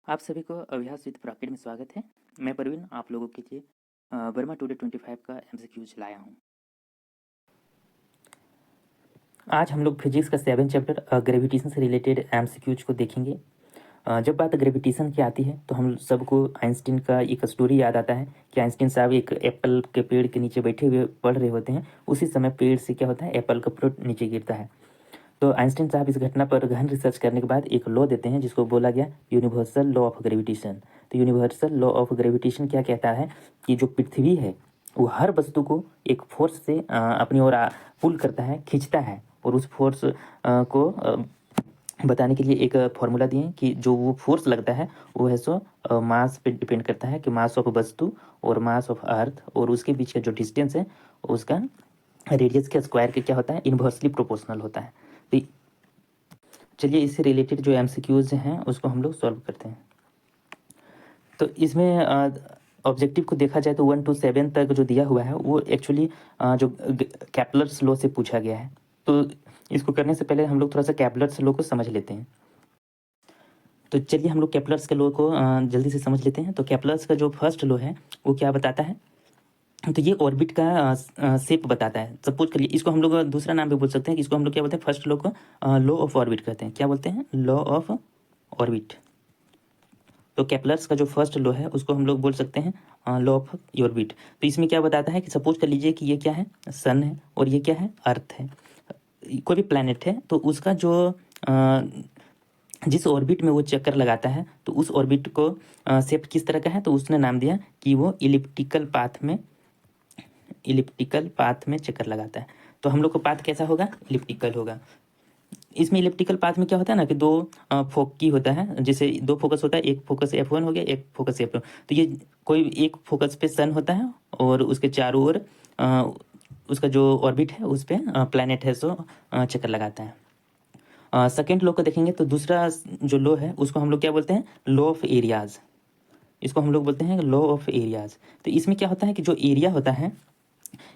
आप सभी को अभ्यास विद प्रॉकेट में स्वागत है। मैं परवीन आप लोगों के लिए वर्मा 2025 का एमसीक्यूज लाया हूँ। आज हम लोग फिजिक्स का 7 चैप्टर ग्रेविटेशन से रिलेटेड एमसीक्यूज को देखेंगे। जब बात ग्रेविटेशन की आती है तो हम सबको आइंस्टीन का एक स्टोरी याद आता है कि आइंस्टीन साहब एक एप्पल के पेड़ के नीचे बैठे हुए पढ़ रहे होते हैं। उसी समय पेड़ से क्या होता है, एप्पल का फ्रूट नीचे गिरता है। तो आइंस्टीन साहब इस घटना पर गहन रिसर्च करने के बाद एक लॉ देते हैं जिसको बोला गया यूनिवर्सल लॉ ऑफ ग्रेविटेशन। तो यूनिवर्सल लॉ ऑफ ग्रेविटेशन क्या कहता है कि जो पृथ्वी है वो हर वस्तु को एक फोर्स से अपनी ओर पुल करता है, खींचता है। और उस फोर्स को बताने के लिए एक फॉर्मूला दिए कि जो वो फोर्स लगता है वो है सो मास पे डिपेंड करता है कि मास ऑफ वस्तु और मास ऑफ अर्थ और उसके बीच का जो डिस्टेंस है उसका रेडियस के स्क्वायर के क्या होता है, इन्वर्सली प्रोपोर्शनल होता है। तो चलिए इससे रिलेटेड जो एमसीक्यूज हैं उसको हम लोग सॉल्व करते हैं। तो इसमें ऑब्जेक्टिव को देखा जाए तो 1 to 7 तक जो दिया हुआ है वो एक्चुअली जो कैपलर्स लॉ से पूछा गया है। तो इसको करने से पहले हम लोग थोड़ा सा कैपलर्स लॉ को समझ लेते हैं। तो चलिए हम लोग कैपलर्स के लॉ को जल्दी से समझ लेते हैं। तो कैपलर्स का जो फर्स्ट लॉ है वो क्या बताता है, तो ये ऑर्बिट का शेप बताता है। सपोज करिए इसको हम लोग दूसरा नाम भी बोल सकते हैं कि इसको हम लोग क्या बोलते हैं, फर्स्ट लॉ को लॉ ऑफ ऑर्बिट कहते हैं। क्या बोलते हैं, लॉ ऑफ ऑर्बिट। तो कैपलर्स का जो फर्स्ट लॉ है उसको हम लोग बोल सकते हैं लॉ ऑफ ऑर्बिट। तो इसमें क्या बताता है कि सपोज कर लीजिए कि ये क्या है, सन है और ये क्या है, अर्थ है। कोई भी प्लैनेट है तो उसका जो जिस ऑर्बिट में वो चक्कर लगाता है तो उस ऑर्बिट को शेप किस तरह का है, तो उसने नाम दिया कि वो इलिप्टिकल पाथ में चक्कर लगाता है। तो हम लोग को पाथ कैसा होगा, इलिप्टिकल होगा। इसमें इलिप्टिकल पाथ में क्या होता है ना कि दो फोकी होता है, जैसे दो फोकस होता है, एक फोकस F1 हो गया, एक फोकस F2। तो ये कोई एक फोकस पे सन होता है और उसके चारों ओर उसका जो ऑर्बिट है उस पर प्लैनेट है सो चक्कर लगाता है। सेकेंड लॉ को देखेंगे तो दूसरा जो लॉ है उसको हम लोग क्या बोलते हैं, लॉ ऑफ एरियाज। इसको हम लोग बोलते हैं लॉ ऑफ एरियाज। तो इसमें क्या होता है कि जो एरिया होता है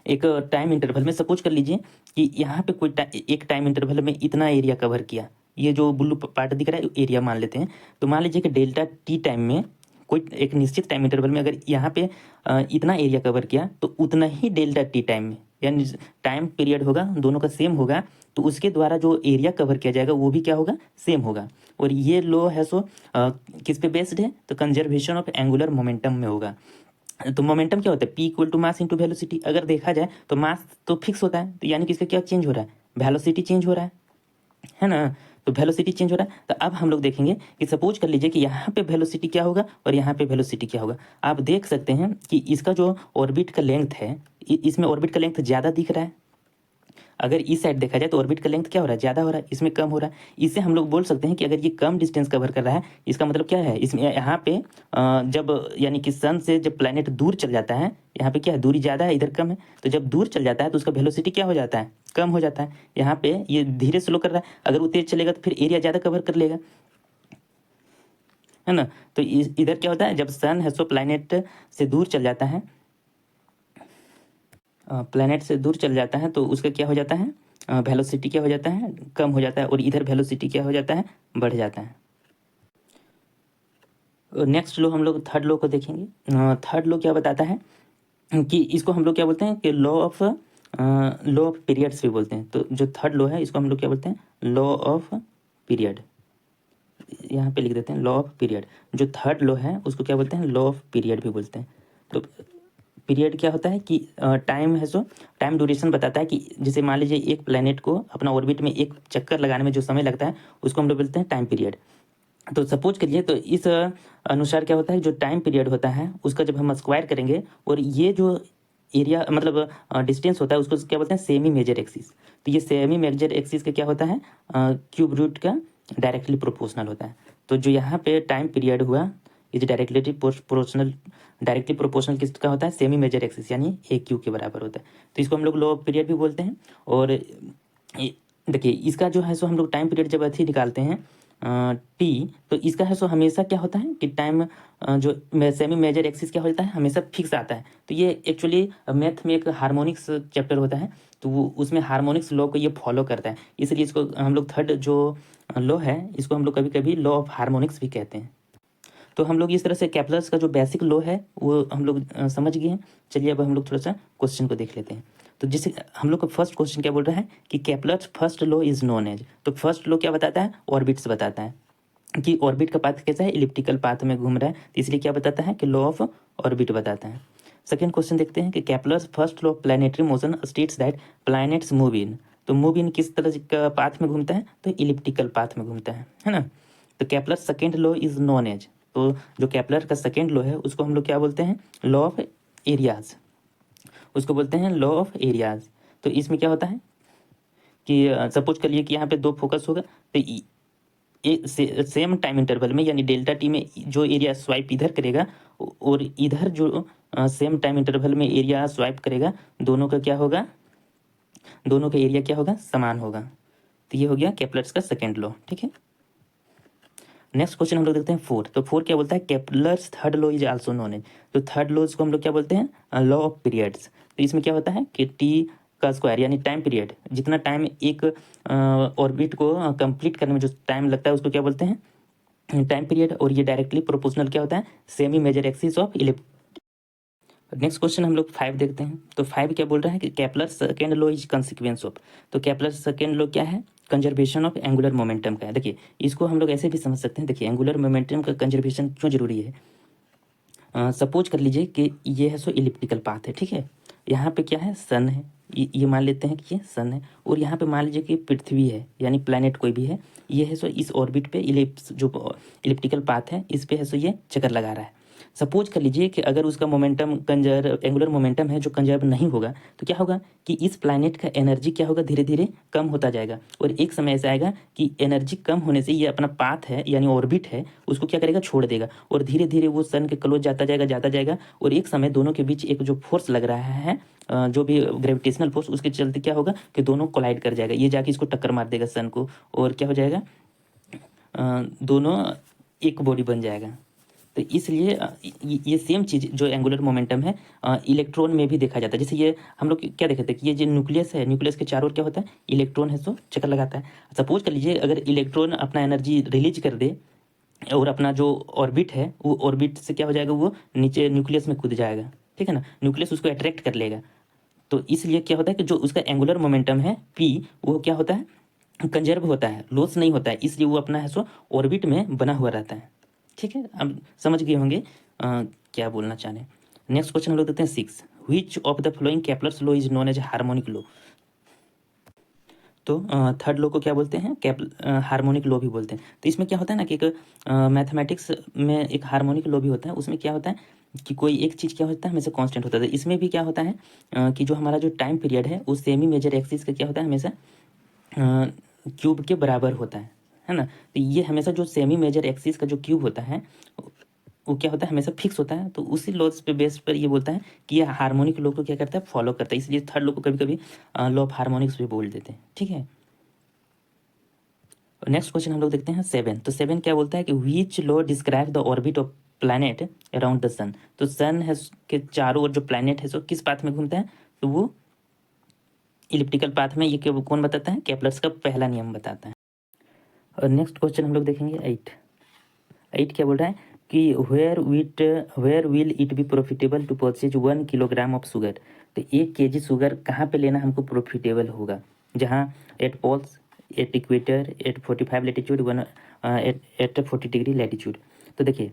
एक टाइम इंटरवल में, सपोज कर लीजिए कि यहाँ पे कोई एक टाइम इंटरवल में इतना एरिया कवर किया, ये जो ब्लू पार्ट दिख रहा है एरिया मान लेते हैं। तो मान लीजिए कि डेल्टा टी टाइम में कोई एक निश्चित टाइम इंटरवल में अगर यहाँ पे इतना एरिया कवर किया तो उतना ही डेल्टा टी टाइम में, यानी टाइम पीरियड होगा दोनों का सेम होगा, तो उसके द्वारा जो एरिया कवर किया जाएगा वो भी क्या होगा, सेम होगा। और ये लॉ है सो किस पे बेस्ड है, तो कंजर्वेशन ऑफ एंगुलर मोमेंटम में होगा। तो मोमेंटम क्या होता है, P equal to mass into velocity. अगर देखा जाए तो मास तो फिक्स होता है, तो यानी कि इसका क्या चेंज हो रहा है, वेलोसिटी चेंज हो रहा है ना। तो वेलोसिटी चेंज हो रहा है। तो अब हम लोग देखेंगे कि सपोज कर लीजिए कि यहाँ पे वेलोसिटी क्या होगा और यहाँ पे वेलोसिटी क्या होगा। आप देख सकते हैं कि इसका जो ऑर्बिट का लेंथ है, इसमें ऑर्बिट का लेंथ ज़्यादा दिख रहा है। अगर इस साइड देखा जाए तो ऑर्बिट का लेंथ क्या हो रहा है, ज़्यादा हो रहा है, इसमें कम हो रहा है। इससे हम लोग बोल सकते हैं कि अगर ये कम डिस्टेंस कवर कर रहा है, इसका मतलब क्या है, इसमें यहाँ पे जब यानी कि सन से जब प्लैनेट दूर चल जाता है, यहाँ पे क्या है, दूरी ज़्यादा है, इधर कम है। तो जब दूर चल जाता है तो उसका वेलोसिटी क्या हो जाता है, कम हो जाता है। यहाँ पे ये धीरे स्लो कर रहा है, अगर वो तेज चलेगा तो फिर एरिया ज़्यादा कवर कर लेगा, है ना। तो इधर क्या होता है, जब सन है सो प्लैनेट से दूर चल जाता है, प्लैनेट से दूर चल जाता है तो उसका क्या हो जाता है, वेलोसिटी क्या हो जाता है, कम हो जाता है। और इधर वेलोसिटी क्या हो जाता है, बढ़ जाता है। नेक्स्ट लो हम लोग थर्ड लो को देखेंगे। थर्ड लो क्या बताता है कि इसको हम लोग क्या बोलते हैं कि लॉ ऑफ पीरियड्स भी बोलते हैं। तो जो थर्ड लो है इसको हम लोग क्या बोलते हैं, लॉ ऑफ पीरियड। यहाँ पे लिख देते हैं लॉ ऑफ पीरियड। जो थर्ड लॉ है उसको क्या बोलते हैं, लॉ ऑफ पीरियड भी बोलते हैं। तो पीरियड क्या होता है कि टाइम है सो टाइम ड्यूरेशन बताता है कि जैसे मान लीजिए एक प्लेनेट को अपना ऑर्बिट में एक चक्कर लगाने में जो समय लगता है उसको हम लोग बोलते हैं टाइम पीरियड। तो सपोज करिए तो इस अनुसार क्या होता है, जो टाइम पीरियड होता है उसका जब हम स्क्वायर करेंगे और ये जो एरिया मतलब डिस्टेंस होता है उसको क्या बोलते हैं, सेमी मेजर एक्सिस। तो ये सेमी मेजर एक्सिस का क्या होता है, क्यूब रूट का डायरेक्टली प्रोपोर्शनल होता है। तो जो यहाँ पे टाइम पीरियड हुआ ये जो डायरेक्टली प्रोपोर्शनल किसका होता है, सेमी मेजर एक्सिस, यानी ए क्यू के बराबर होता है। तो इसको हम लोग लॉ ऑफ पीरियड भी बोलते हैं। और देखिए इसका जो है सो हम लोग टाइम पीरियड जब अथी निकालते हैं टी, तो इसका है सो हमेशा क्या होता है कि टाइम जो सेमी मेजर एक्सिस क्या होता है, हमेशा फिक्स आता है। तो ये एक्चुअली मैथ में एक हार्मोनिक्स चैप्टर होता है, तो वो उसमें हार्मोनिक्स लॉ को ये फॉलो करता है, इसलिए इसको हम लोग थर्ड जो लॉ है इसको हम लोग कभी कभी लॉ ऑफ हार्मोनिक्स भी कहते हैं। तो हम लोग इस तरह से केपलर्स का जो बेसिक लॉ है वो हम लोग समझ गए हैं। चलिए अब हम लोग थोड़ा सा क्वेश्चन को देख लेते हैं। तो जैसे हम लोग का फर्स्ट क्वेश्चन क्या बोल रहा है कि Kepler's first law is known as, तो फर्स्ट लॉ क्या बताता है, ऑर्बिट्स बताता है कि ऑर्बिट का पाथ कैसा है, इलिप्टिकल पाथ में घूम रहा है, तो इसलिए क्या बताता है कि लॉ ऑफ ऑर्बिट बताता है। सेकंड क्वेश्चन देखते हैं कि Kepler's first law of planetary motion states that planets move in, तो मूव इन किस तरह का पाथ में घूमता है, तो इलिप्टिकल पाथ में घूमता है ना। तो Kepler second law is known as, तो जो केपलर का सेकेंड लॉ है उसको हम लोग क्या बोलते हैं, लॉ ऑफ एरियाज, उसको बोलते हैं लॉ ऑफ एरियाज। तो इसमें क्या होता है कि सपोज करिए कि यहाँ पे दो फोकस होगा, तो सेम टाइम इंटरवल में यानी डेल्टा टी में जो एरिया स्वाइप इधर करेगा और इधर जो सेम टाइम इंटरवल में एरिया स्वाइप करेगा, दोनों का क्या होगा, दोनों का एरिया क्या होगा, समान होगा। तो ये हो गया केपलर्स का सेकेंड लॉ। ठीक है, नेक्स्ट क्वेश्चन हम लोग देखते हैं फोर्थ। तो फोर्थ क्या बोलता है, Kepler's third law is also known as, तो थर्ड लॉ को हम लोग क्या बोलते हैं, लॉ ऑफ पीरियड्स। तो इसमें क्या होता है कि टी का स्क्वायर यानी टाइम पीरियड, जितना टाइम एक ऑर्बिट को कंप्लीट करने में जो टाइम लगता है उसको क्या बोलते हैं, टाइम पीरियड, और ये डायरेक्टली प्रोपोर्शनल क्या होता है, semi major axis of ellipse. Next question हम लोग 5 देखते हैं। तो 5 क्या बोल रहा है कि Kepler second law is consequence of, तो केपलर सेकेंड लॉ क्या है, कंजर्वेशन ऑफ एंगुलर मोमेंटम का है। देखिए इसको हम लोग ऐसे भी समझ सकते हैं, देखिए एंगुलर मोमेंटम का कंजर्वेशन क्यों जरूरी है। सपोज कर लीजिए कि ये है सो इलिप्टिकल पाथ है, ठीक है, यहाँ पे क्या है, सन है, ये मान लेते हैं कि ये सन है, और यहाँ पे मान लीजिए कि पृथ्वी है यानी प्लैनेट कोई भी है, ये है सो इस ऑर्बिट पे इलिप्स जो इलिप्टिकल पाथ है इस पे है सो ये चक्कर लगा रहा है। सपोज कर लीजिए कि अगर उसका मोमेंटम एंगुलर मोमेंटम है जो कंजर्व नहीं होगा, तो क्या होगा कि इस प्लैनेट का एनर्जी क्या होगा, धीरे धीरे कम होता जाएगा, और एक समय ऐसा आएगा कि एनर्जी कम होने से ये अपना पाथ है यानी ऑर्बिट है उसको क्या करेगा, छोड़ देगा, और धीरे धीरे वो सन के क्लोज जाता जाएगा, और एक समय दोनों के बीच एक जो फोर्स लग रहा है, जो भी ग्रेविटेशनल फोर्स, उसके चलते क्या होगा कि दोनों कोलाइड कर जाएगा, ये जाके इसको टक्कर मार देगा सन को, और क्या हो जाएगा, दोनों एक बॉडी बन जाएगा। तो इसलिए ये सेम चीज़ जो एंगुलर मोमेंटम है इलेक्ट्रॉन में भी देखा जाता है। जैसे ये हम लोग क्या देखते हैं कि ये जो न्यूक्लियस है, न्यूक्लियस के चारों ओर क्या होता है, इलेक्ट्रॉन है सो चक्कर लगाता है। सपोज कर लीजिए अगर इलेक्ट्रॉन अपना एनर्जी रिलीज कर दे और अपना जो ऑर्बिट है वो ऑर्बिट से क्या हो जाएगा, वो नीचे न्यूक्लियस में कूद जाएगा, ठीक है ना, न्यूक्लियस उसको अट्रैक्ट कर लेगा। तो इसलिए क्या होता है कि जो उसका एंगुलर मोमेंटम है पी, वो क्या होता है, कंजर्व होता है, लॉस नहीं होता है, इसलिए वो अपना है सो ऑर्बिट में बना हुआ रहता है। ठीक है, अब समझ गए होंगे क्या बोलना चाह रहे हैं। नेक्स्ट क्वेश्चन हम लोग देखते हैं 6, which of the following Kepler's law is known as harmonic law. तो थर्ड लॉ को क्या बोलते हैं, हार्मोनिक लॉ भी बोलते हैं। तो इसमें क्या होता है ना कि एक मैथमेटिक्स में एक हार्मोनिक लॉ भी होता है, उसमें क्या होता है कि कोई एक चीज़ क्या होता है हमेशा कांस्टेंट होता है। तो इसमें भी क्या होता है कि जो हमारा जो टाइम पीरियड है वो सेमी मेजर एक्सिस का क्या होता है, हमेशा क्यूब के बराबर होता है ना। तो ये हमेशा जो सेमी मेजर एक्सिस का जो क्यूब होता है वो क्या होता है, हमेशा फिक्स होता है। तो उसी लॉज पे बेस पर ये बोलता है कि ये हार्मोनिक लॉ को क्या करता है, फॉलो करता है, इसलिए थर्ड लॉ को कभी कभी लॉ ऑफ हार्मोनिक्स भी बोल देते हैं। ठीक है, नेक्स्ट क्वेश्चन हम लोग देखते हैं 7। तो 7 क्या बोलता है कि which law describe the orbit of planet around the sun. तो सन है के चारों ओर जो प्लैनेट है सो किस पाथ में घूमता है, तो वो इलिप्टिकल पाथ में। ये कौन बताता है, केपलर्स का पहला नियम बताता है। और नेक्स्ट क्वेश्चन हम लोग देखेंगे 8 क्या बोल रहा है कि where will it be profitable to purchase 1 kilogram of sugar. तो 1 केजी शुगर कहाँ पे लेना हमको प्रॉफिटेबल होगा, जहाँ at poles, at equator, at 45 latitude, at 40 degree latitude. तो देखिए,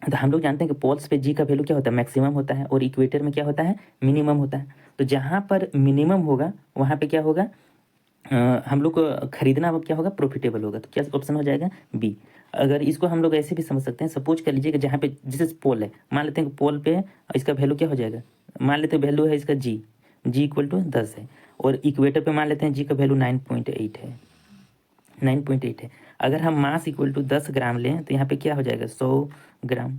तो हम लोग जानते हैं कि पोल्स पे जी का वैल्यू क्या होता है, मैक्सिमम होता है, और इक्वेटर में क्या होता है, मिनिमम होता है। तो जहाँ पर मिनिमम होगा वहाँ पे क्या होगा, हम लोग को खरीदना अब क्या होगा, प्रॉफिटेबल होगा। तो क्या ऑप्शन हो जाएगा, बी। अगर इसको हम लोग ऐसे भी समझ सकते हैं, सपोज कर लीजिए कि जहाँ पे जैसे पोल है, मान लेते हैं कि पोल पे इसका वैल्यू क्या हो जाएगा, मान लेते हैं वैल्यू है इसका जी इक्वल टू 10 है, और इक्वेटर पे मान लेते हैं जी का वैल्यू 9.8 है, 9.8 है। अगर हम मास इक्वल टू 10 ग्राम लें तो यहाँ पे क्या हो जाएगा, 100 ग्राम,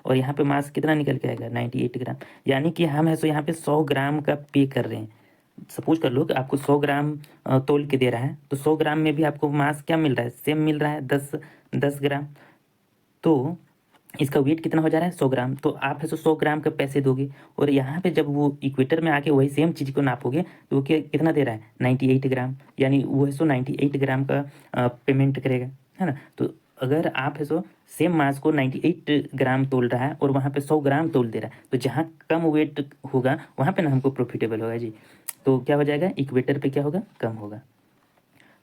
और यहाँ पे मास कितना निकल के आएगा, 98 ग्राम। यानी कि हम है सो यहाँ पे 100 ग्राम का पे कर रहे हैं। सपोज कर लो कि आपको 100 ग्राम तोल के दे रहा है, तो 100 ग्राम में भी आपको मास क्या मिल रहा है, सेम मिल रहा है, 10 ग्राम। तो इसका वेट कितना हो जा रहा है, 100 ग्राम। तो आप है 100 ग्राम का पैसे दोगे, और यहाँ पे जब वो इक्वेटर में आके वही सेम चीज़ को नापोगे तो वो कितना दे रहा है, 98 ग्राम, यानी वो है 98 ग्राम का पेमेंट करेगा, है ना। तो अगर आप है सो सेम मास को 98 ग्राम तोल रहा है और वहाँ पे 100 ग्राम तोल दे रहा है, तो जहाँ कम वेट होगा वहाँ पे ना हमको प्रॉफिटेबल होगा जी। तो क्या हो जाएगा, इक्वेटर पे क्या होगा, कम होगा।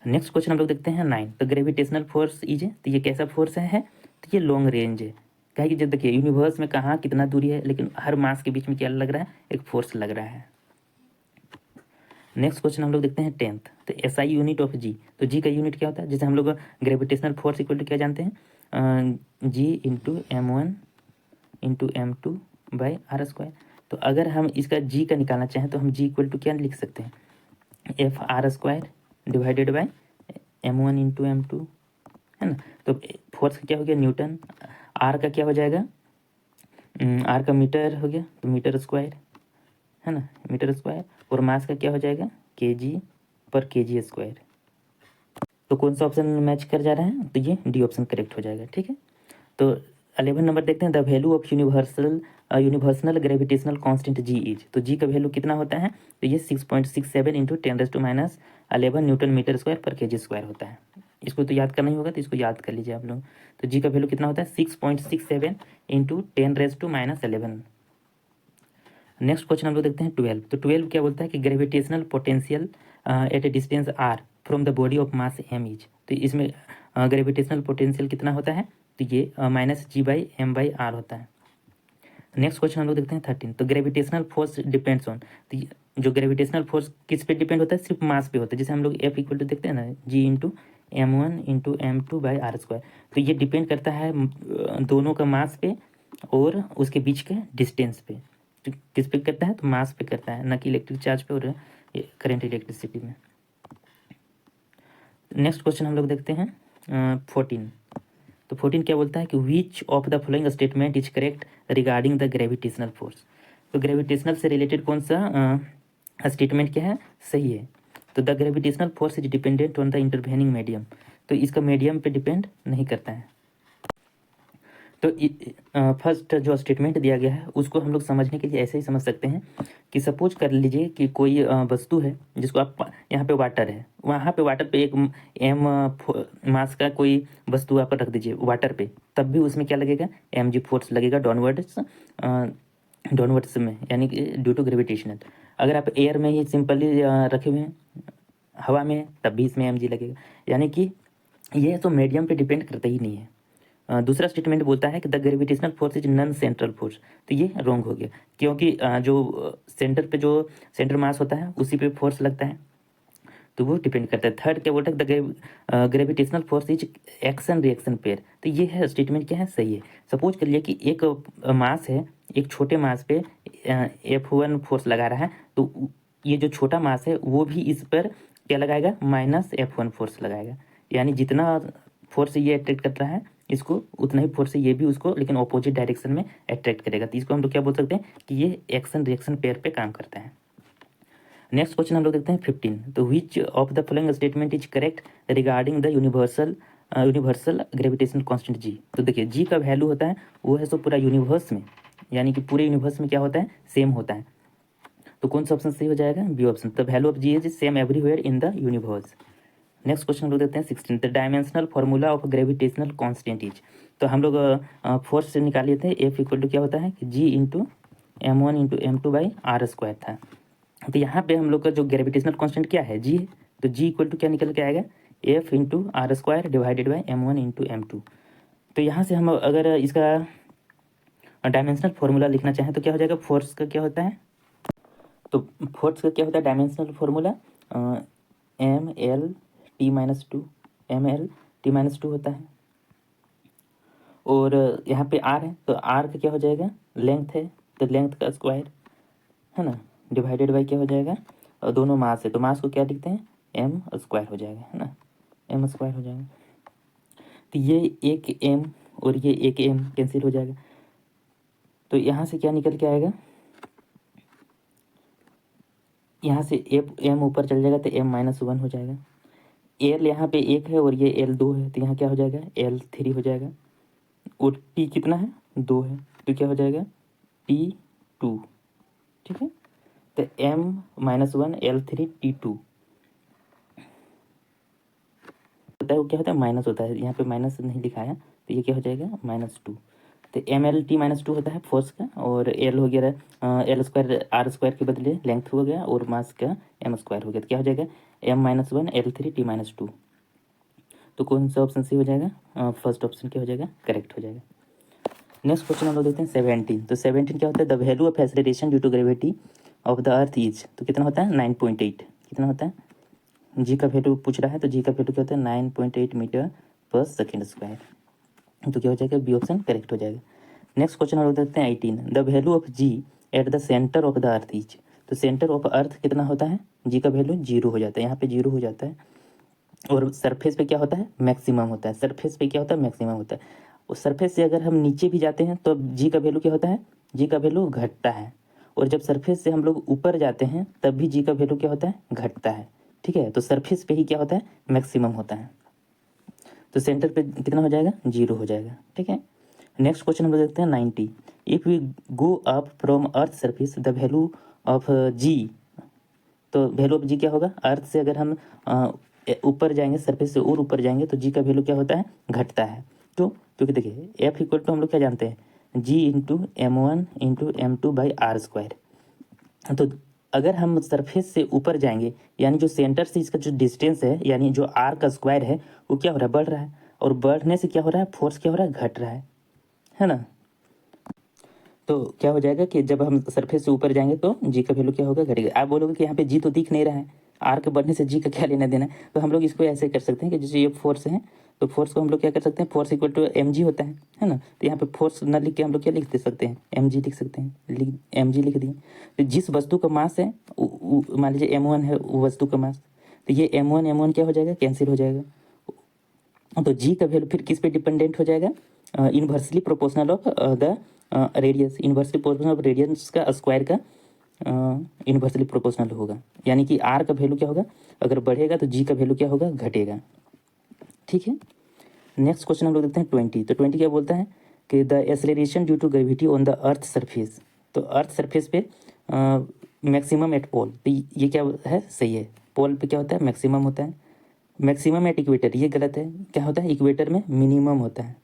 नेक्स्ट क्वेश्चन हम लोग देखते हैं 9। तो ग्रेविटेशनल फोर्स इज है, तो ये कैसा फोर्स है, तो ये लॉन्ग रेंज है। क्या है कि जब देखिए यूनिवर्स में कहाँ कितना दूरी है, लेकिन हर मास के बीच में क्या लग रहा है, एक फोर्स लग रहा है। नेक्स्ट क्वेश्चन हम लोग देखते हैं 10th। तो एसआई यूनिट ऑफ जी, तो जी का यूनिट क्या होता है, जैसे हम लोग ग्रेविटेशनल फोर्स इक्वल टू क्या जानते हैं, जी इंटू M1 × M2/r²। तो अगर हम इसका जी का निकालना चाहें तो हम जी इक्वल टू क्या लिख सकते हैं, FR² divided by M1 × M2, है ना। तो फोर्स का क्या हो गया, न्यूटन। आर का क्या हो जाएगा, आर का मीटर हो गया, तो मीटर स्क्वायर, है ना, मीटर स्क्वायर। और मास का क्या हो जाएगा, kg/kg²। तो कौन सा ऑप्शन मैच कर जा रहा है, तो ये डी ऑप्शन करेक्ट हो जाएगा, ठीक है। तो 11 नंबर देखते हैं, the value of universal gravitational constant ji is. तो जी का वैल्यू कितना होता है, तो ये 6.67 × 10⁻11 न्यूटन मीटर स्क्वायर पर kg² होता है। इसको तो याद करना ही होगा, तो इसको याद कर लीजिए आप लोग। तो जी का वैल्यू कितना होता है, 6.67 × 10⁻11। नेक्स्ट क्वेश्चन हम लोग देखते हैं 12। तो 12 क्या बोलता है कि gravitational potential at A distance r from the body of mass m is. तो इसमें ग्रेविटेशनल पोटेंशियल कितना होता है, तो ये -G/m/r होता है। नेक्स्ट क्वेश्चन हम लोग देखते हैं 13। तो ग्रेविटेशनल फोर्स डिपेंड्स ऑन, तो जो ग्रेविटेशनल फोर्स किस पे डिपेंड होता है, सिर्फ मास पे होता है। जैसे हम लोग F इक्वल टू देखते हैं ना, G × M1 × M2/r²। तो ये डिपेंड करता है दोनों का मास पे और उसके बीच के डिस्टेंस पे। तो किस पे करता है, तो मास पे करता है, ना कि इलेक्ट्रिक चार्ज पे और करंट इलेक्ट्रिसिटी में। नेक्स्ट क्वेश्चन हम लोग देखते हैं 14। तो 14 क्या बोलता है कि which of the following statement is correct regarding the gravitational force. तो ग्रेविटेशनल से रिलेटेड कौन सा स्टेटमेंट क्या है, सही है। तो the gravitational force is dependent on the intervening medium. तो इसका मीडियम पे डिपेंड नहीं करता है। तो फर्स्ट जो स्टेटमेंट दिया गया है उसको हम लोग समझने के लिए ऐसे ही समझ सकते हैं कि सपोज कर लीजिए कि कोई वस्तु है जिसको आप, यहाँ पे वाटर है, वहाँ पे वाटर पे एक एम मास का कोई वस्तु आप रख दीजिए वाटर पे, तब भी उसमें क्या लगेगा, mg फोर्स लगेगा डाउनवर्ड्स में, यानी कि ड्यू टू ग्रेविटेशनल। अगर आप एयर में ही सिंपली रखे हुए हैं, हवा में, तब भी इसमें mg लगेगा। यानी कि ये तो मीडियम पे डिपेंड करता ही नहीं है। दूसरा स्टेटमेंट बोलता है कि the gravitational force is non central force. तो ये रॉन्ग हो गया, क्योंकि जो सेंटर पे जो सेंटर मास होता है उसी पे फोर्स लगता है, तो वो डिपेंड करता है। थर्ड क्या बोलता है, the gravitational force is action reaction pair. तो ये है स्टेटमेंट क्या है, सही है। सपोज कर लिया कि एक मास है, एक छोटे मास पे F1 फोर्स लगा रहा है, तो ये जो छोटा मास है वो भी इस पर क्या लगाएगा, -F1 फोर्स लगाएगा। यानी जितना फोर्स ये अट्रैक्ट कर रहा है इसको, उतना ही फोर्स ये भी उसको, लेकिन ऑपोजिट डायरेक्शन में अट्रैक्ट करेगा। तो इसको हम लोग क्या बोल सकते हैं कि ये एक्शन रिएक्शन पेयर पे काम करता है। नेक्स्ट क्वेश्चन हम लोग देखते हैं 15। तो which of the following statement is correct regarding the universal gravitational constant जी। तो देखिए जी का वैल्यू होता है वो है सो पूरा यूनिवर्स में, यानी कि पूरे यूनिवर्स में क्या होता है, सेम होता है। तो कौन सा ऑप्शन सही हो जाएगा, B option. The value of G is same everywhere in the universe. Next question हम लोग देखते हैं 16। The dimensional formula of gravitational constant is. तो हम लोग फोर्स से निकाल लेते हैं, एफ इक्वल टू क्या होता है कि G × M1 × M2/r² था। तो यहाँ पे हम लोग का जो ग्रेविटेशनल कांस्टेंट क्या है, जी है। तो जी इक्वल टू क्या निकल के आएगा, F × r² divided by M1 × M2। तो यहाँ से हम अगर इसका डायमेंशनल फार्मूला लिखना चाहें तो क्या हो जाएगा, फोर्स का क्या होता है, तो फोर्स का क्या होता है dimensional formula, ML T-2, ML T-2 होता है। और यहाँ पे R है, तो R का क्या हो जाएगा, लेंथ है, तो लेंथ का स्क्वायर, है ना, डिवाइडेड बाई क्या हो जाएगा, और दोनों मास है तो मास को क्या लिखते हैं, m² हो जाएगा, है ना, m² हो जाएगा। तो ये एक m और ये एक m कैंसिल हो जाएगा, तो यहाँ से क्या निकल के आएगा, यहाँ से m ऊपर चल जाएगा तो m-1 हो जाएगा। l यहाँ पे 1 है और ये l 2 है, तो यहाँ क्या हो जाएगा, l3 हो जाएगा। और t कितना है, 2 है, तो क्या हो जाएगा, t2, ठीक है। तो m-1 l3 t2। होता है वो क्या होता है, माइनस होता है। यहाँ पे माइनस नहीं लिखा है तो ये क्या हो जाएगा, -2। तो MLT -2 होता है फोर्स का, और L हो गया L² R² के बदले लेंथ हो गया, और मास का M² हो गया। तो क्या हो जाएगा, M-1 L3 T-2। तो कौन सा ऑप्शन सही हो जाएगा, फर्स्ट ऑप्शन क्या हो जाएगा, करेक्ट हो जाएगा। नेक्स्ट क्वेश्चन हम लोग देखते हैं 17। तो 17 क्या होता है, the value of acceleration due to gravity of the earth is, तो कितना होता है 9.8। कितना होता है, जी का वैल्यू पूछ रहा है, तो जी का वैल्यू क्या होता है 9.8 मीटर पर सेकेंड स्क्वायर। तो क्या हो जाएगा, बी ऑप्शन करेक्ट हो जाएगा। नेक्स्ट क्वेश्चन हम लोग देखते हैं 18। The value of G at the centre of the earth is, तो सेंटर ऑफ अर्थ कितना होता है, जी का वैल्यू 0 हो जाता है, यहाँ पे 0 हो जाता है। और सरफेस पे क्या होता है, मैक्सिमम होता है। सरफेस पे क्या होता है, मैक्सिमम होता है। और सरफेस से अगर हम नीचे भी जाते हैं तो जी का वैल्यू क्या होता है, जी का वैल्यू घटता है। और जब सरफेस से हम लोग ऊपर जाते हैं तब भी जी का वैल्यू क्या होता है, घटता है। ठीक है, तो सरफेस पे ही क्या होता है, मैक्सिमम होता है। तो सेंटर पे कितना हो जाएगा, 0 हो जाएगा। ठीक है, नेक्स्ट क्वेश्चन हम लोग देखते हैं 90। If we go up from earth surface the value of जी, तो वैल्यू ऑफ जी क्या होगा, अर्थ से अगर हम ऊपर जाएंगे, सरफेस से और ऊपर जाएंगे तो जी का वैल्यू क्या होता है, घटता है। क्यों, क्योंकि देखिए एफ इक्वल टू हम लोग क्या जानते हैं, जी इंटू M1 इंटू M2/R²। तो अगर हम सरफेस से ऊपर जाएंगे, यानी जो सेंटर से इसका जो डिस्टेंस है, यानी जो R का स्क्वायर है, वो क्या हो रहा है, बढ़ रहा है। और बढ़ने से क्या हो रहा है, फोर्स क्या हो रहा है, घट रहा है ना। तो क्या हो जाएगा कि जब हम सरफेस से ऊपर जाएंगे तो जी का वैल्यू क्या होगा, घटेगा। आप बोलोगे कि यहाँ पे जी तो दिख नहीं रहा है, आर के बढ़ने से जी का क्या लेना देना है। तो हम लोग इसको ऐसे कर सकते हैं कि जैसे ये फोर्स है, तो फोर्स को हम लोग क्या कर सकते हैं, फोर्स इक्वल टू mg होता है ना। तो यहाँ पे फोर्स न लिख के हम लोग क्या लिख दे सकते हैं, mg लिख सकते हैं, mg लिख दिए। तो जिस वस्तु का मास है, मान लीजिए M1 है वो वस्तु का मास, तो ये M1 क्या हो जाएगा, कैंसिल हो जाएगा। तो जी का वैल्यू फिर किस पे डिपेंडेंट हो जाएगा, inversely proportional of the radius. Inversely proportional of radius का स्क्वायर का इन्वर्सली प्रोपोर्शनल होगा। यानी कि आर का वैल्यू क्या होगा, अगर बढ़ेगा तो जी का वैल्यू क्या होगा, घटेगा। ठीक है, नेक्स्ट क्वेश्चन हम लोग देखते हैं 20। तो 20 क्या बोलता है कि the acceleration due to gravity on the earth surface, तो अर्थ सरफेस पे मैक्सिमम एट पोल, तो ये क्या है, सही है। पोल पे क्या होता है, मैक्सिमम होता है। मैक्सिमम एट इक्वेटर, ये गलत है। क्या होता है, इक्वेटर में मिनिमम होता है।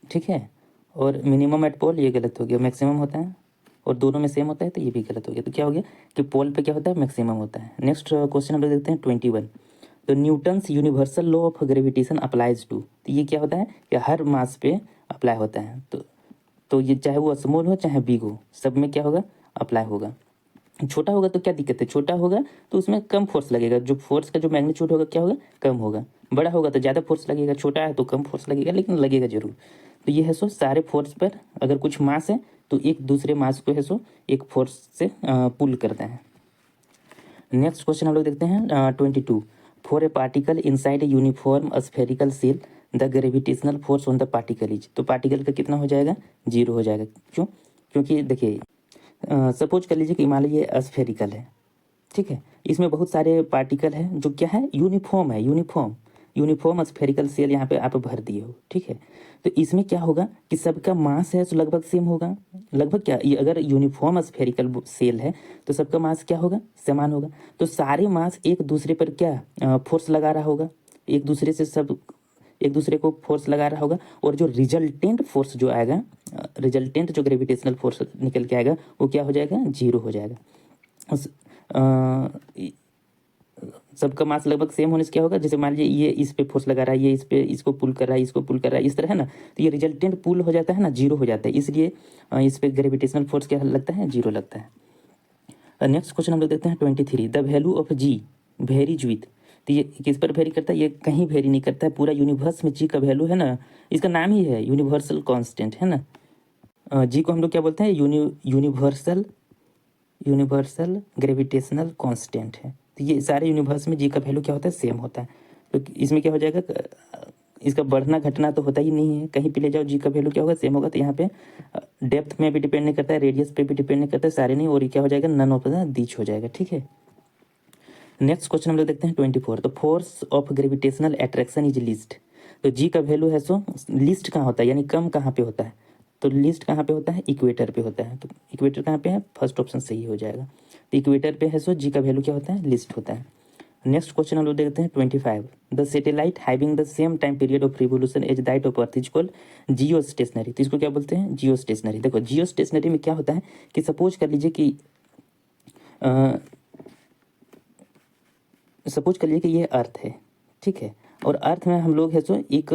ठीक है, और मिनिमम एट पोल ये गलत हो गया, मैक्सिमम होता है। और दोनों में सेम होता है तो ये भी गलत हो गया। तो क्या हो गया कि पोल पे क्या होता है, मैक्सिमम होता है। नेक्स्ट क्वेश्चन हम लोग देखते हैं 21। तो Newton's universal law of gravitation applies to, तो ये क्या होता है कि हर मास पे अप्लाई होता है। तो ये चाहे वो स्मॉल हो चाहे बिग हो, सब में क्या होगा, अप्लाई होगा। छोटा होगा तो क्या दिक्कत है, छोटा होगा तो उसमें कम फोर्स लगेगा, जो फोर्स का जो मैग्नीट्यूड होगा क्या होगा, कम होगा। बड़ा होगा तो ज़्यादा फोर्स लगेगा, छोटा है तो कम फोर्स लगेगा, लेकिन लगेगा जरूर। तो ये है सो सारे फोर्स पर अगर कुछ मास है तो एक दूसरे मास को है सो एक फोर्स से पुल करता है। नेक्स्ट क्वेश्चन हम लोग देखते हैं 22। For a particle inside a uniform spherical shell the gravitational force on the particle is, तो पार्टिकल का कितना हो जाएगा, 0 हो जाएगा। क्यों, क्योंकि देखिए सपोज कर लीजिए कि मान लीजिए स्फेरिकल है, ठीक है, इसमें बहुत सारे पार्टिकल हैं जो क्या है, यूनिफॉर्म है, यूनिफॉर्म स्फेरिकल सेल यहाँ पे आप भर दिए हो। ठीक है, तो इसमें क्या होगा कि सबका मास है तो लगभग सेम होगा। लगभग क्या, ये अगर यूनिफॉर्म स्फेरिकल सेल है तो सबका मास क्या होगा, समान होगा। तो सारे मास एक दूसरे पर क्या फोर्स लगा रहा होगा, एक दूसरे से सब एक दूसरे को फोर्स लगा रहा होगा। और जो रिजल्टेंट फोर्स जो आएगा, रिजल्टेंट जो ग्रेविटेशनल फोर्स निकल के आएगा वो क्या हो जाएगा, 0 हो जाएगा। सबका मास लगभग सेम होने से क्या होगा, जैसे मान लीजिए ये इस पे फोर्स लगा रहा है, ये इस पे इसको पुल कर रहा है, इसको पुल कर रहा है, इस तरह है ना। तो ये रिजल्टेंट पुल हो जाता है ना, 0 हो जाता है, इसलिए इस पे ग्रेविटेशनल फोर्स क्या लगता है, 0 लगता है। नेक्स्ट क्वेश्चन हम लोग देखते हैं 23। The value of G varies with, तो ये किस पर वेरी करता है, ये कहीं वेरी नहीं करता है, पूरा यूनिवर्स में जी का वैल्यू है ना, इसका नाम ही है यूनिवर्सल कांस्टेंट, है ना। जी को हम लोग क्या बोलते हैं, यूनिवर्सल ग्रेविटेशनल कांस्टेंट है। तो ये सारे यूनिवर्स में जी का वैल्यू क्या होता है, सेम होता है। तो इसमें क्या हो जाएगा, इसका बढ़ना घटना तो होता ही नहीं है, कहीं पे ले जाओ जी का वैल्यू क्या होगा, सेम होगा। तो यहाँ पे डेप्थ में भी डिपेंड नहीं करता है, रेडियस पे भी डिपेंड नहीं करता है, सारे नहीं, और ये क्या हो जाएगा, नन ऑफ द दीच हो जाएगा। ठीक है, नेक्स्ट क्वेश्चन हम लोग देखते हैं 24। तो force of gravitational attraction is list, तो जी का वैल्यू है सो लिस्ट कहाँ होता है, यानी कम कहाँ पे होता है, तो लिस्ट कहाँ पे होता है, इक्वेटर पे होता है। तो इक्वेटर कहाँ पे है, फर्स्ट ऑप्शन सही हो जाएगा। तो इक्वेटर पे है सो जी का वैल्यू क्या होता है, लिस्ट होता है। नेक्स्ट क्वेश्चन हम लोग देखते हैं 25। The satellite having the same time period of revolution as that of earth is called geostationary. तो इसको क्या बोलते हैं? Geostationary. देखो जियो स्टेशनरी में क्या होता है कि सपोज कर लीजिए कि ये अर्थ है, ठीक है, और अर्थ में हम लोग है सो एक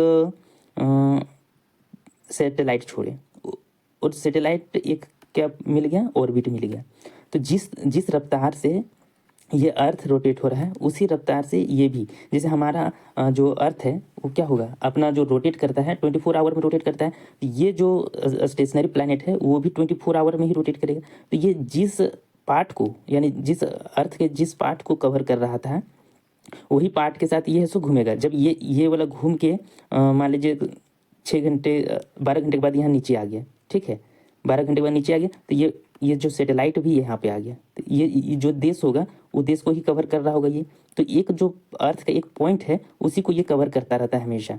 सैटेलाइट छोड़े, और सैटेलाइट एक क्या मिल गया? ऑर्बिट मिल गया। तो जिस जिस रफ्तार से ये अर्थ रोटेट हो रहा है उसी रफ्तार से ये भी, जैसे हमारा जो अर्थ है वो क्या होगा, अपना जो रोटेट करता है 24 आवर में रोटेट करता है, तो ये जो स्टेशनरी प्लैनेट है वो भी 24 आवर में ही रोटेट करेगा। तो ये जिस पार्ट को, यानी जिस अर्थ के जिस पार्ट को कवर कर रहा था वही पार्ट के साथ ये है सो घूमेगा। जब ये वाला घूम के मान लीजिए 6 घंटे 12 घंटे के बाद यहाँ नीचे आ गया, ठीक है, 12 घंटे के बाद नीचे आ गया, तो ये जो सैटेलाइट भी यहाँ पे आ गया, तो ये जो देश होगा वो देश को ही कवर कर रहा होगा ये। तो एक जो अर्थ का एक पॉइंट है उसी को ये कवर करता रहता है हमेशा।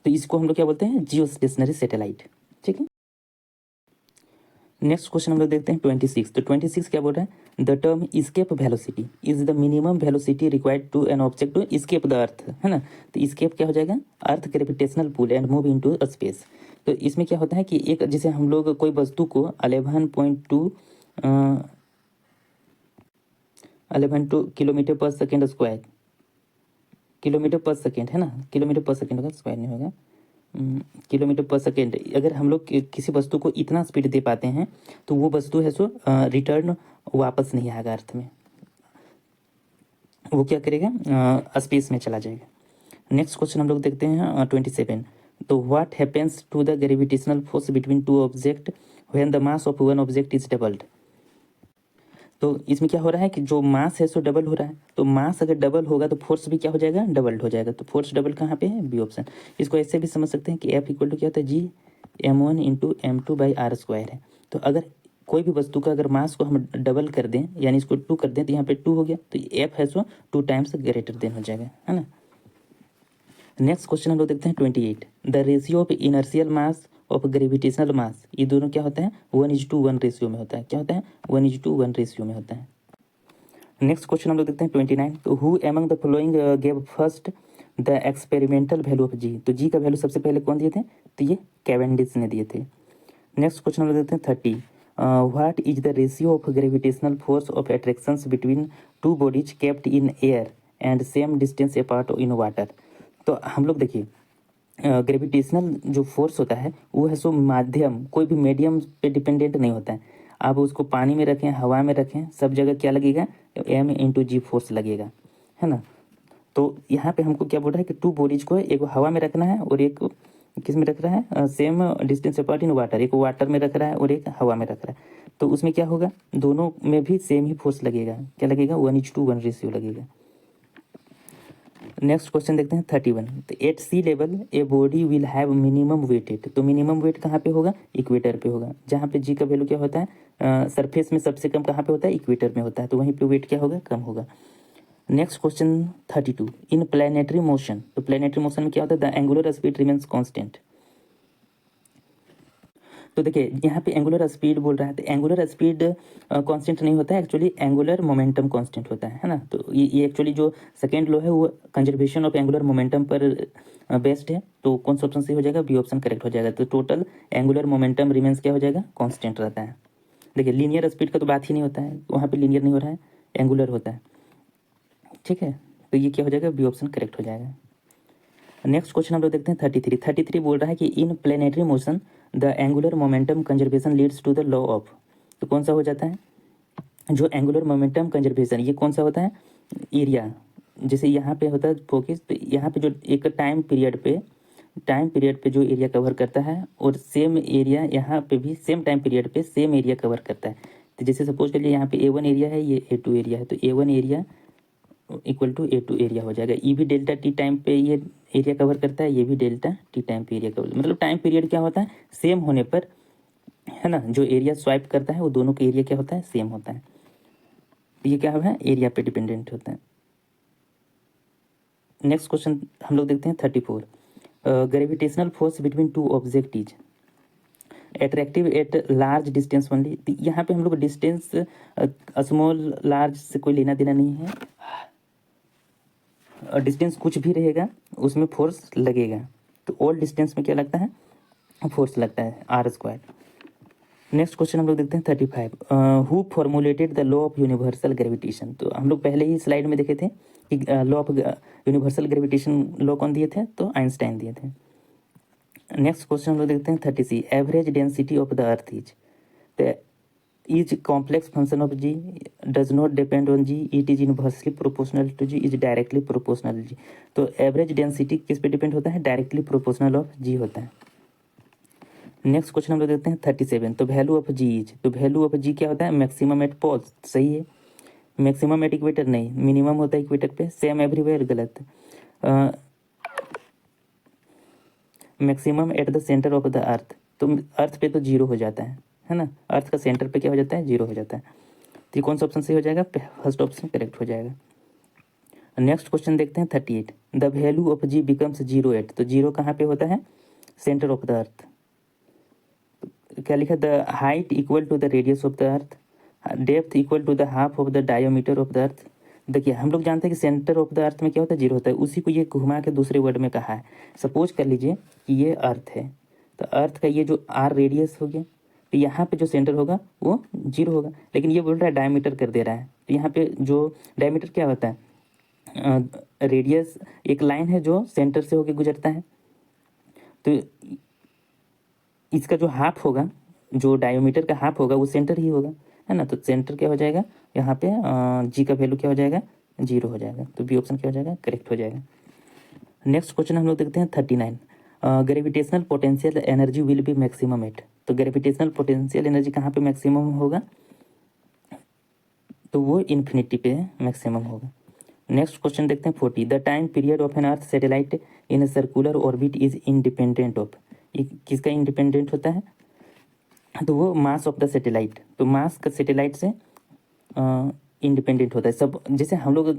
तो इसको हम लोग क्या बोलते हैं? जियो स्टेशनरी सैटेलाइट, ठीक है। नेक्स्ट क्वेश्चन हम लोग देखते हैं 26। तो 26 क्या बोल रहा है? The term escape velocity is the minimum velocity required to an object to escape the earth, है ना। तो इस्केप क्या हो जाएगा? Earth gravitational pull and move into space. तो इसमें क्या होता है कि एक, जैसे हम लोग कोई वस्तु को 11.2 किलोमीटर पर सेकेंड स्क्वायर, किलोमीटर पर सेकेंड है ना, किलोमीटर पर सेकेंड होगा, स्क्वायर नहीं होगा, किलोमीटर पर सेकेंड। अगर हम लोग किसी वस्तु को इतना स्पीड दे पाते हैं तो वो वस्तु है सो रिटर्न वापस नहीं आएगा अर्थ में, वो क्या करेगा? स्पेस में चला जाएगा। नेक्स्ट क्वेश्चन हम लोग देखते हैं 27। तो what happens to the gravitational force between two objects when the mass of one object is doubled. तो इसमें क्या हो रहा है कि जो मास है सो डबल हो रहा है, तो मास अगर डबल होगा तो फोर्स भी क्या हो जाएगा? डबल्ड हो जाएगा। तो फोर्स डबल कहाँ पे है? B option. इसको ऐसे भी समझ सकते हैं कि F इक्वल टू क्या होता है? जी m1 इंटू m2/r² है। तो अगर कोई भी वस्तु का अगर मास को हम डबल कर दें, यानी इसको 2 कर दें, तो यहाँ पे 2 हो गया, तो F है सो 2 टाइम्स ग्रेटर देन हो जाएगा, है ना। नेक्स्ट क्वेश्चन हम लोग देखते हैं 28। The ratio of inertial mass of gravitational mass, ये दोनों क्या होता है? 1:1 रेशियो में होता है। क्या होता है? 1:1 रेशियो में होता है। नेक्स्ट क्वेश्चन हम लोग देखते हैं 29। तो who among the following gave first the experimental value of जी। तो जी का वैल्यू सबसे पहले कौन दिए थे? तो ये कैवेंडिश ने दिए थे। नेक्स्ट क्वेश्चन हम लोग देखते हैं 30। What is the ratio of gravitational force of attractions between two bodies kept in air and same distance apart in water. तो हम लोग देखिए ग्रेविटेशनल जो फोर्स होता है वो है सो माध्यम, कोई भी मीडियम पे डिपेंडेंट नहीं होता है। आप उसको पानी में रखें, हवा में रखें, सब जगह क्या लगेगा? m/g फोर्स लगेगा, है ना। तो यहाँ पे हमको क्या बोल रहा है कि टू बॉडीज को एक हवा में रखना है और एक किस में रख रहा है? Same distance apart in water, एक वाटर में रख रहा है और एक हवा में रख रहा है। तो उसमें क्या होगा? दोनों में भी सेम ही फोर्स लगेगा। क्या लगेगा? 1:1 रेशियो लगेगा। नेक्स्ट क्वेश्चन देखते हैं 31। तो at sea level a body will have minimum weighted. तो मिनिमम वेट कहाँ पे होगा? इक्वेटर पे होगा। जहाँ पे जी का वैल्यू क्या होता है? सरफेस में सबसे कम कहाँ पे होता है? इक्वेटर में होता है। तो वहीं पे वेट क्या होगा? कम होगा। Next question 32। इन प्लैनेटरी मोशन, तो प्लैनेटरी मोशन में क्या होता है? The angular speed remains constant. तो देखिए यहाँ पे एंगुलर स्पीड बोल रहा है, तो एंगुलर स्पीड कांस्टेंट नहीं होता है, एक्चुअली एंगुलर मोमेंटम कांस्टेंट होता है ना। तो ये एक्चुअली जो सेकेंड लॉ है वो कंजर्वेशन ऑफ एंगुलर मोमेंटम पर बेस्ड है। तो कौन सा ऑप्शन सही हो जाएगा? बी ऑप्शन करेक्ट हो जाएगा। तो टोटल एंगुलर मोमेंटम रिमेन्स क्या हो जाएगा? कांस्टेंट रहता है। देखिए लीनियर स्पीड का तो बात ही नहीं होता है, वहाँ पे लीनियर नहीं हो रहा है, एंगुलर होता है, ठीक है। तो ये क्या हो जाएगा? बी ऑप्शन करेक्ट हो जाएगा। नेक्स्ट क्वेश्चन हम लोग देखते हैं 33। 33 बोल रहा है कि in planetary motion the angular momentum conservation leads to the law of. तो कौन सा हो जाता है? जो एंगुलर मोमेंटम कंजर्वेशन, ये कौन सा होता है? एरिया। जैसे यहाँ पे होता है फोकस, तो यहाँ पे जो एक टाइम पीरियड पे जो एरिया कवर करता है, और सेम एरिया यहाँ पे भी सेम टाइम पीरियड पे सेम एरिया कवर करता है। तो जैसे सपोज कर लिए यहाँ पे A1 एरिया है, ये A2 एरिया है, तो A1 area equal to A2 area हो जाएगा। ई भी डेल्टा टी टाइम पे ये एरिया कवर करता है, ये भी डेल्टा टी टाइम पे एरिया कवर, मतलब टाइम पीरियड क्या होता है? सेम होने पर, है ना, जो एरिया स्वाइप करता है वो दोनों का एरिया क्या होता है? सेम होता है। तो ये क्या है? एरिया पे डिपेंडेंट होता है। नेक्स्ट क्वेश्चन हम लोग देखते हैं 34। Gravitational force between two object is attractive at large distance only. यहाँ पे हम लोग डिस्टेंस स्मॉल लार्ज से कोई लेना देना नहीं है, डिस्टेंस कुछ भी रहेगा उसमें फोर्स लगेगा। तो ऑल डिस्टेंस में क्या लगता है, फोर्स लगता है r²। नेक्स्ट क्वेश्चन हम लोग देखते हैं 35। Who formulated the law of universal gravitation. तो हम लोग पहले ही स्लाइड में देखे थे कि law of universal gravitation law कौन दिए थे, तो आइंस्टाइन दिए थे। नेक्स्ट क्वेश्चन हम लोग देखते हैं 36। Average density of the earth is complex function of g, does not depend on g, it is inversely proportional to g, is directly proportional g. तो एवरेज डेंसिटी किस पे डिपेंड होता है, डायरेक्टली प्रोपोर्शनल ऑफ जी होता है। Next question हम लोग देखते हैं 37। तो वैल्यू ऑफ जी इज, तो वैल्यू ऑफ जी क्या होता है, मैक्सिमम एट पोल्स, सही है। मैक्सिमम एट इक्वेटर नहीं, मिनिमम होता है इक्वेटर पे। सेम एवरीवेयर, गलत। Maximum eight the centre of the अर्थ, तो अर्थ पे तो जीरो हो जाता है ना, अर्थ का सेंटर पे क्या हो जाता है, जीरो हो जाता है। तो ये कौन सा ऑप्शन सही हो जाएगा, फर्स्ट ऑप्शन करेक्ट हो जाएगा। नेक्स्ट क्वेश्चन देखते हैं 38। The value of G becomes zero at, तो जीरो कहाँ पे होता है, सेंटर ऑफ द अर्थ। क्या लिखा, the height equal to the radius of the earth, depth equal to the half of the diameter of the earth. देखिए हम लोग जानते हैं कि सेंटर ऑफ द अर्थ में क्या होता है, जीरो होता है, उसी को ये घुमा के दूसरे वर्ड में कहा है। सपोज कर लीजिए कि ये अर्थ है, तो अर्थ का ये जो आर रेडियस हो गया, तो यहाँ पे जो सेंटर होगा वो जीरो होगा, लेकिन ये बोल रहा है डायमीटर कर दे रहा है। तो यहाँ पे जो डायमीटर क्या होता है, रेडियस एक लाइन है जो सेंटर से होके गुजरता है। तो इसका जो हाफ होगा, जो डायोमीटर का हाफ होगा वो सेंटर ही होगा, है ना। तो सेंटर क्या हो जाएगा यहाँ पे, जी का वैल्यू क्या हो जाएगा, जीरो हो जाएगा। तो बी ऑप्शन क्या हो जाएगा, करेक्ट हो जाएगा। नेक्स्ट क्वेश्चन हम लोग देखते हैं 39। Gravitational potential energy will be maximum at, तो ग्रेविटेशनल पोटेंशियल एनर्जी कहाँ पे मैक्सिमम होगा, तो वो इन्फिनिटी पे मैक्सिमम होगा। नेक्स्ट क्वेश्चन देखते हैं 40। The time period of an earth satellite in a circular orbit is independent of, किसका इंडिपेंडेंट होता है, तो वो मास ऑफ द सैटेलाइट। तो मास का सैटेलाइट से इंडिपेंडेंट होता है सब। जैसे हम लोग